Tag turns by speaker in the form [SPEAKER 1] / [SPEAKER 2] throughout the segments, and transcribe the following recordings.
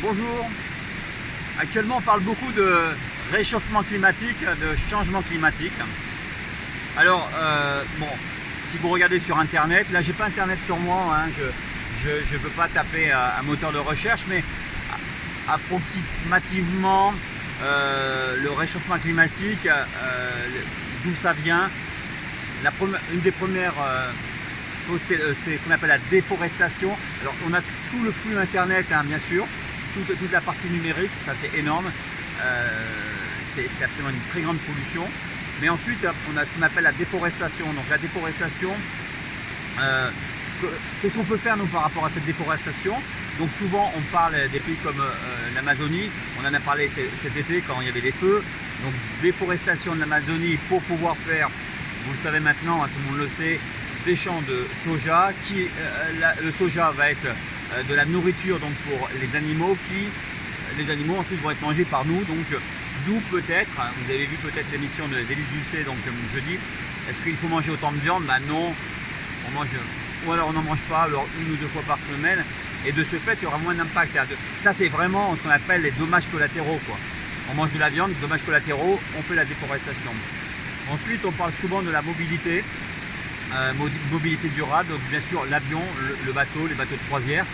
[SPEAKER 1] Bonjour. Actuellement, on parle beaucoup de réchauffement climatique, de changement climatique. Alors, bon, si vous regardez sur Internet, là, j'ai pas Internet sur moi, hein, je ne peux pas taper un moteur de recherche, mais approximativement, le réchauffement climatique, d'où ça vient, une des premières c'est ce qu'on appelle la déforestation. Alors, on a tout le flux Internet, hein, bien sûr, toute la partie numérique, ça c'est énorme, c'est absolument une très grande pollution. Mais ensuite, on a ce qu'on appelle la déforestation. Donc la déforestation, qu'est-ce qu'on peut faire nous par rapport à cette déforestation? Donc souvent on parle des pays comme l'Amazonie, on en a parlé cet été quand il y avait des feux. Donc déforestation de l'Amazonie pour pouvoir faire, vous le savez maintenant, hein, tout le monde le sait, des champs de soja. Le soja va être de la nourriture donc pour les animaux les animaux ensuite vont être mangés par nous. Donc d'où peut-être, vous avez vu peut-être l'émission d'Élise Lucet donc jeudi, est-ce qu'il faut manger autant de viande? Ben non, on mange, ou alors on n'en mange pas, alors 1 ou 2 fois par semaine, et de ce fait il y aura moins d'impact. Ça c'est vraiment ce qu'on appelle les dommages collatéraux, quoi. On mange de la viande, dommages collatéraux, on fait la déforestation. Ensuite on parle souvent de la mobilité, mobilité durable, donc bien sûr l'avion, le bateau, les bateaux de croisière.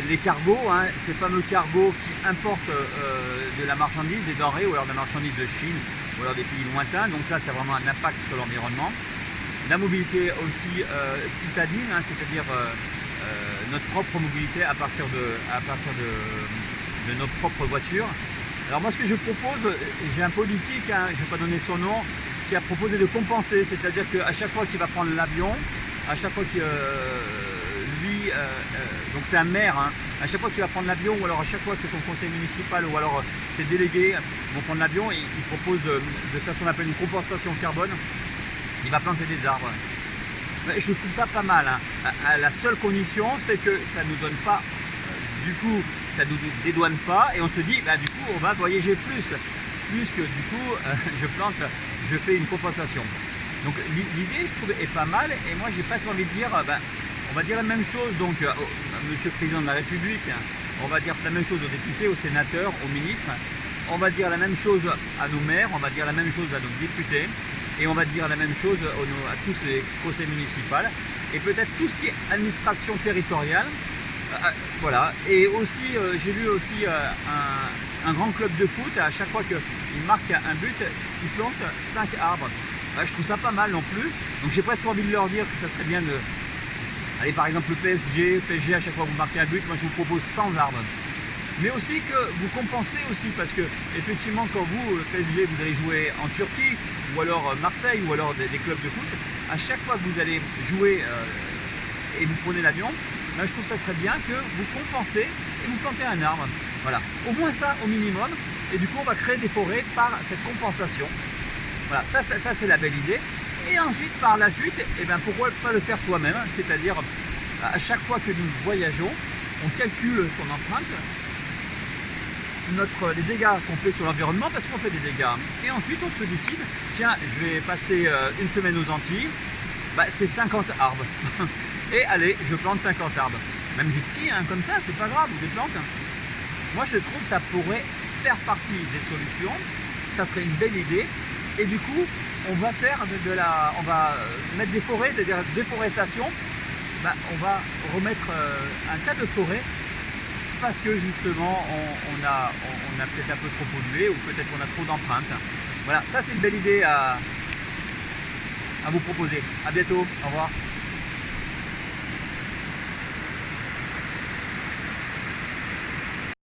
[SPEAKER 1] Les cargos, hein, ces fameux cargos qui importent de la marchandise, des denrées ou alors de la marchandise de Chine ou alors des pays lointains, donc ça c'est vraiment un impact sur l'environnement. La mobilité aussi citadine, hein, c'est-à-dire notre propre mobilité à partir de nos propres voitures. Alors moi ce que je propose, j'ai un politique, hein, je ne vais pas donner son nom, qui a proposé de compenser, c'est-à-dire qu'à chaque fois qu'il va prendre l'avion, à chaque fois qu'il donc c'est un maire, hein, à chaque fois qu'il va prendre l'avion ou alors à chaque fois que son conseil municipal ou alors ses délégués vont prendre l'avion, il propose de faire ce qu'on appelle une compensation carbone. Il va planter des arbres. Mais je trouve ça pas mal, hein. La seule condition c'est que ça ne nous donne pas, du coup ça ne nous dédouane pas et on se dit bah, du coup on va voyager plus que du coup je fais une compensation. Donc l'idée je trouve est pas mal et moi j'ai presque envie de dire on va dire la même chose donc Monsieur le Président de la République, on va dire la même chose aux députés, aux sénateurs, aux ministres, on va dire la même chose à nos maires, on va dire la même chose à nos députés et on va dire la même chose à tous les conseils municipaux et peut-être tout ce qui est administration territoriale. Voilà, et aussi j'ai vu aussi un grand club de foot, à chaque fois qu'il marque un but, il plante 5 arbres. Je trouve ça pas mal non plus, donc j'ai presque envie de leur dire que ça serait bien de... Allez, par exemple le PSG, à chaque fois que vous marquez un but, moi je vous propose 100 arbres. Mais aussi que vous compensez aussi, parce que effectivement quand vous, le PSG, vous allez jouer en Turquie, ou alors Marseille, ou alors des clubs de foot, à chaque fois que vous allez jouer et vous prenez l'avion, je trouve que ça serait bien que vous compensez et vous plantez un arbre. Voilà, au moins ça au minimum, et du coup on va créer des forêts par cette compensation. Voilà, ça c'est la belle idée. Et ensuite, par la suite, pourquoi pas le faire soi-même, c'est-à-dire à chaque fois que nous voyageons, on calcule son empreinte, les dégâts qu'on fait sur l'environnement, parce qu'on fait des dégâts. Et ensuite, on se décide, tiens, je vais passer une semaine aux Antilles, c'est 50 arbres. Et allez, je plante 50 arbres. Même des petits, hein, comme ça, c'est pas grave, ou des plantes. Moi, je trouve que ça pourrait faire partie des solutions, ça serait une belle idée, et du coup, on va faire on va mettre des forêts, c'est-à-dire déforestation. On va remettre un tas de forêts parce que justement on a peut-être un peu trop pollué ou peut-être qu'on a trop d'empreintes. Voilà, ça c'est une belle idée à vous proposer. À bientôt, au revoir.